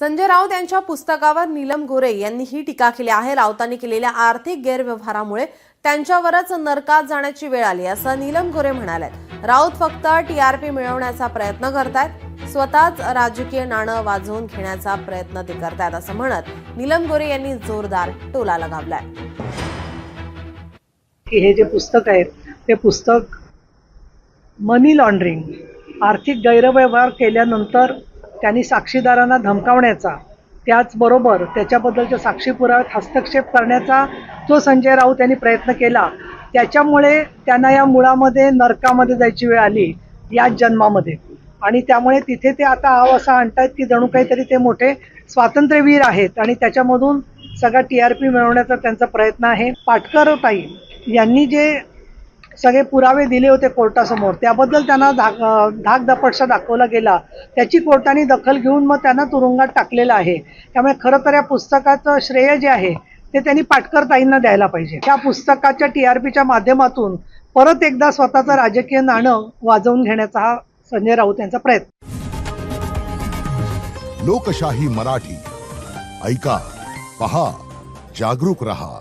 संजय राऊत यांच्या पुस्तकावर नीलम गोरे यांनी ही टीका केली आहे। राऊतांनी केलेल्या आर्थिक गैरव्यवहारामुळे त्यांच्यावरच नरकात जाण्याची वेळ आली असं नीलम गोरे म्हणाले। राऊत फक्त टीआरपी मिळवण्याचा प्रयत्न करतात, स्वतःच राजकीय नाणं वाजवून घेण्याचा प्रयत्न ते करतात असं म्हणत नीलम गोरे यांनी जोरदार टोला लगावलाय। हे जे पुस्तक आहे ते पुस्तक मनी लॉन्ड्रिंग, आर्थिक गैरव्यवहार केल्यानंतर त्यांनी साक्षीदारांना धमकावण्याचा, त्याचबरोबर त्याच्याबद्दलच्या साक्षी पुराव्यात हस्तक्षेप करण्याचा जो संजय राऊत यांनी प्रयत्न केला, त्याच्यामुळे त्यांना या मुळामध्ये नरकामध्ये जायची वेळ आली या जन्मामध्ये। आणि त्यामुळे तिथे ते आता असं आणतायत की जणू काहीतरी ते मोठे स्वातंत्र्यवीर आहेत आणि त्याच्यामधून सगळा टीआरपी मिळवण्याचा त्यांचा प्रयत्न आहे। पाटकर ताई यांनी जे सगळे पुरावे दिले होते कोर्टासमोर, त्याबद्दल त्यांना धाकदपटशा दाखवला गेला, त्याची कोर्टाने दखल घेऊन मग त्यांना तुरुंगात टाकलेलं आहे। त्यामुळे खरं तर या पुस्तकाचं श्रेय जे आहे ते त्यांनी पाटकर ताईंना द्यायला पाहिजे। त्या पुस्तकाच्या टीआरपीच्या माध्यमातून परत एकदा स्वतःचं राजकीय नाणं वाजवून घेण्याचा हा संजय राऊत यांचा प्रयत्न। लोकशाही मराठी ऐका, पहा, जागरूक रहा।